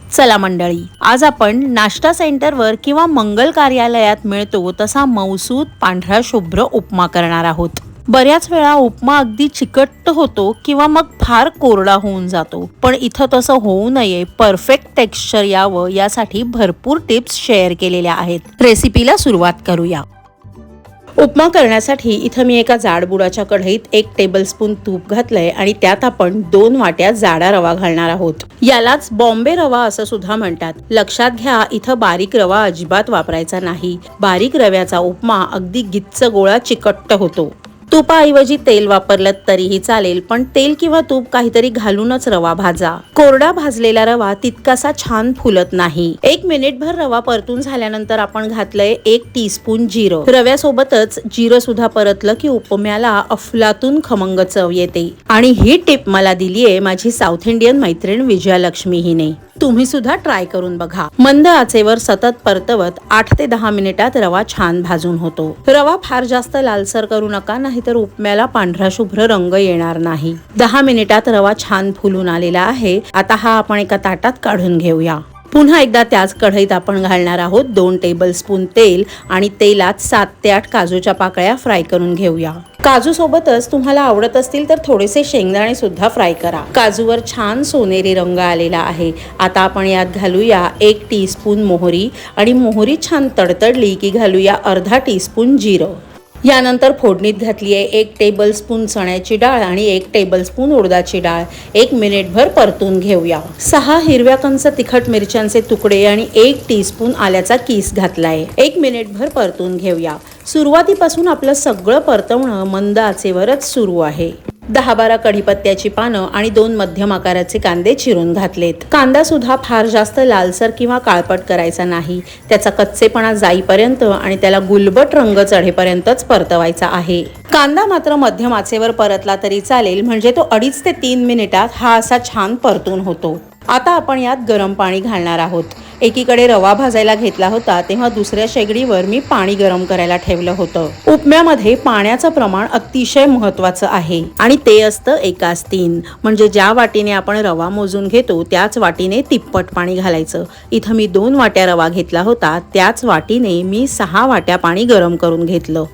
चला मंडळी, आज आपण नाश्ता सेंटरवर किंवा मंगल कार्यालयात मिळतो तसा मऊसूत पांढरा शुभ्र उपमा करणार आहोत। बऱ्याच वेळा उपमा अगदी चिकट होतो किंवा मग फार कोरडा होऊन जातो, पण इथं तसं होऊ नये, परफेक्ट टेक्स्चर यावं यासाठी भरपूर टिप्स शेअर केलेल्या आहेत। रेसिपीला सुरुवात करूया। उपमा करण्यासाठी इथं मी एका जाडबुडाच्या कढईत 1 टेबलस्पून तूप घातलंय आणि त्यात आपण 2 वाट्या जाडा रवा घालणार आहोत। यालाच बॉम्बे रवा असं सुद्धा म्हणतात। लक्षात घ्या, इथं बारीक रवा अजिबात वापरायचा नाही। बारीक रव्याचा उपमा अगदी गिच्च गोळा चिकट्ट होतो। तुपाऐवजी तेल वापरलं तरीही चालेल, पण तेल किंवा तूप काहीतरी घालूनच रवा भाजा। कोरडा भाजलेला रवा तितकासा छान फुलत नाही। 1 मिनिटभर रवा परतून झाल्यानंतर आपण घातलंय 1 टीस्पून जिरं। रव्यासोबतच जिरं सुद्धा परतलं की उपम्याला अफलातून खमंग चव येते। आणि ही टिप मला दिलीये माझी साऊथ इंडियन मैत्रीण विजयालक्ष्मी हिने। तुम्ही सुद्धा ट्राय करून बघा। मंद आचेवर सतत परतवत 8 ते 10 मिनिटात रवा छान भाजून होतो। रवा फार जास्त लालसर करू नका, नाहीतर उपम्याला पांढरा शुभ्र रंग येणार नाही। 10 मिनिटात रवा छान फुलून आलेला आहे। आता हा आपण एका ताटात काढून घेऊया। पुन्हा एकदा त्याच कढईत आपण घालणार आहोत 2 टेबलस्पून तेल आणि तेलात 7 ते 8 काजूच्या पाकळ्या फ्राय करून घेऊया। काजू सोबतच तुम्हाला आवडत असतील तर थोडेसे शेंगदाणे सुद्धा फ्राय करा। काजूवर छान सोनेरी रंग आलेला आहे। आता आपण यात घालूया 1 टीस्पून मोहरी आणि मोहरी छान तडतडली की घालूया अर्धा टीस्पून जिरं। यानंतर फोडणीत घातली आहे 1 टेबलस्पून चण्याची डाळ आणि 1 टेबलस्पून उडदाची डाळ। 1 मिनिटभर परतून घेऊया। 6 हिरव्या कंच तिखट मिरच्यांचे तुकडे आणि 1 टीस्पून आल्याचा कीस घातलाय। 1 मिनिटभर परतून घेऊया। सुरुवातीपासून आपलं सगळं परतवणं मंद आचेवरच सुरू आहे। 10-12 कढीपत्त्याची पानं आणि 2 मध्यम आकाराचे कांदे चिरून घातलेत। कांदा सुद्धा फार जास्त लालसर किंवा काळपट करायचा नाही। त्याचा कच्चेपणा जाईपर्यंत आणि त्याला गुलबट रंग चढेपर्यंतच परतवायचा आहे। कांदा मात्र मध्यम आचेवर परतला तरी चालेल, म्हणजे तो 2.5 ते 3 मिनिटात हा असा छान परतून होतो। आता आपण यात गरम पाणी घालणार आहोत। एकीकडे रवा भाजायला घेतला होता तेव्हा दुसऱ्या शेगडीवर मी पाणी गरम करायला ठेवलं होतं। उपम्यामध्ये पाण्याचं प्रमाण अतिशय महत्त्वाचं आहे आणि ते असतं 1:3, म्हणजे ज्या वाटीने आपण रवा मोजून घेतो त्याच वाटीने तिप्पट पाणी घालायचं। इथं मी 2 वाट्या रवा घेतला होता, त्याच वाटीने मी 6 वाट्या पाणी गरम करून घेतलं।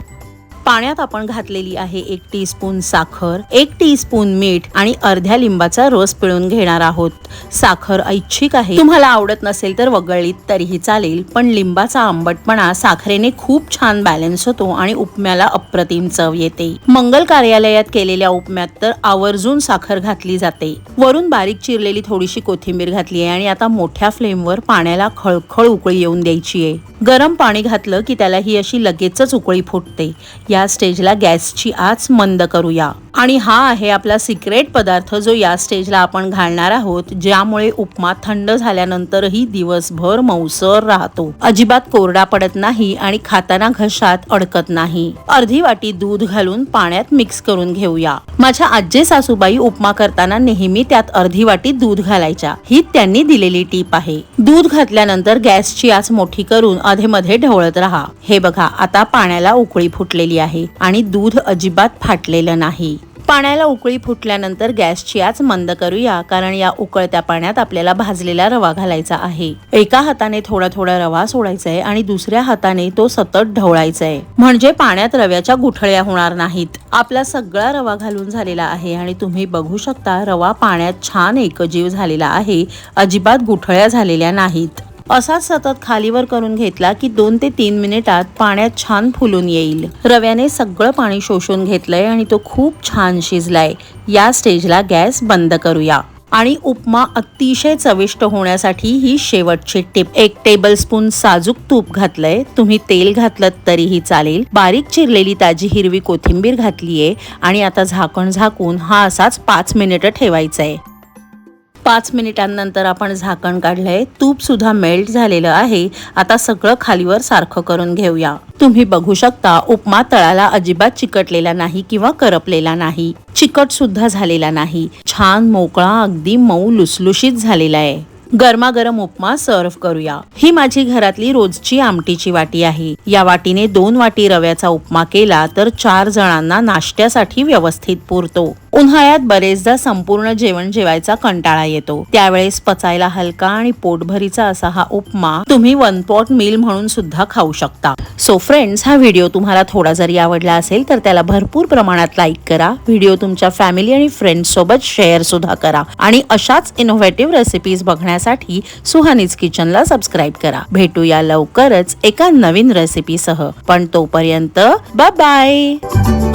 पाण्यात आपण घातलेली आहे 1 टीस्पून साखर, 1 टीस्पून मीठ आणि अर्ध्या लिंबाचा रस पिळून घेणार आहोत। साखर ऐच्छिक आहे, तुम्हाला आवडत नसेल तर वगळलीत तरीही चालेल, पण लिंबाचा आंबटपणा साखरेने खूप छान बॅलन्स होतो आणि उपम्याला अप्रतिम चव येते। मंगल कार्यालयात केलेल्या उपम्यात तर आवर्जून साखर घातली जाते। वरून बारीक चिरलेली थोडीशी कोथिंबीर घातली आहे आणि आता मोठ्या फ्लेमवर पाण्याला खळखळ उकळी येऊन द्यायची आहे। गरम पाणी घातलं की त्याला ही अशी लगेचच उकळी फुटते। या स्टेजला गॅसची आच मंद करूया आणि हा आहे आपला सिक्रेट पदार्थ जो या स्टेजला आपण घालणार आहोत, ज्यामुळे उपमा थंड झाल्यानंतरही दिवसभर मऊसर राहतो, अजिबात कोरडा पडत नाही आणि खाताना घशात अडकत नाही। अर्धी वाटी दूध घालून पाण्यात मिक्स करून घेऊया। माझ्या आजी सासूबाई उपमा करताना नेहमी त्यात अर्धी वाटी दूध घालायच्या। ही त्यांनी दिलेली टीप आहे। दूध घातल्यानंतर गॅसची आच मोठी करून अधेमध्ये ढवळत राहा। हे बघा, आता पाण्याला उकळी फुटलेली आहे आणि दूध अजिबात फाटलेलं नाही। पाण्याला उकळी फुटल्यानंतर गॅसची आच मंद करूया, कारण या उकळत्या पाण्यात आपल्याला भाजलेला रवा घालायचा आहे। एका हाताने थोडा थोडा रवा सोडायचा आहे आणि दुसऱ्या हाताने तो सतत ढवळायचा आहे, म्हणजे पाण्यात रव्याच्या गुठळ्या होणार नाहीत। आपला सगळा रवा घालून झालेला आहे आणि तुम्ही बघू शकता रवा पाण्यात छान एकजीव झालेला आहे, अजिबात गुठळ्या झालेल्या नाहीत। असाच सतत खालीवर करून घेतला की 2 ते 3 मिनिटात पाण्यात छान फुलून येईल। रव्याने सगळं पाणी शोषून घेतलंय आणि तो खूप छान शिजलाय। या स्टेजला गॅस बंद करूया आणि उपमा अतिशय चविष्ट होण्यासाठी ही शेवटची टिप। 1 टेबलस्पून साजूक तूप घातलंय, तुम्ही तेल घातलं तरीही चालेल। बारीक चिरलेली ताजी हिरवी कोथिंबीर घातलीये आणि आता झाकण झाकून हा असाच 5 मिनिटं ठेवायचा आहे। 5 मिनिटांनंतर आपण झाकण काढलंय, तूप सुद्धा मेल्ट झालेलं आहे। आता सगळं खालीवर सारखं करून घेऊया। तुम्ही बघू शकता उपमा तळाला अजिबात चिकटलेला नाही किंवा करपलेला नाही, चिकट सुद्धा झालेला नाही, छान मोकळा अगदी मऊ लुसलुशीत झालेला आहे। गरमागरम उपमा सर्व करूया। ही माझी घरातली रोजची आमटीची वाटी आहे। या वाटीने 2 वाटी रव्याचा उपमा केला तर 4 जणांना नाश्त्यासाठी व्यवस्थित पुरतो। उन्हाळ्यात बरेचदा संपूर्ण जेवण जेवायचा कंटाळा येतो, त्यावेळेस पचायला हलका आणि पोटभरीचा असा हा उपमा तुम्ही वन पॉट मील म्हणून सुद्धा खाऊ शकता. सो फ्रेंड्स, हा व्हिडिओ तुम्हाला थोडा जरी आवडला असेल तर त्याला भरपूर प्रमाणात लाईक करा. व्हिडिओ तुमच्या फॅमिली आणि फ्रेंड्स सोबत शेअर सुद्धा करा आणि अशाच इनोव्हेटिव्ह रेसिपीज बघण्यासाठी सुहानीज किचनला सबस्क्राईब करा. भेटूया लवकरच एका नवीन रेसिपी सह, पण तोपर्यंत बाय बाय.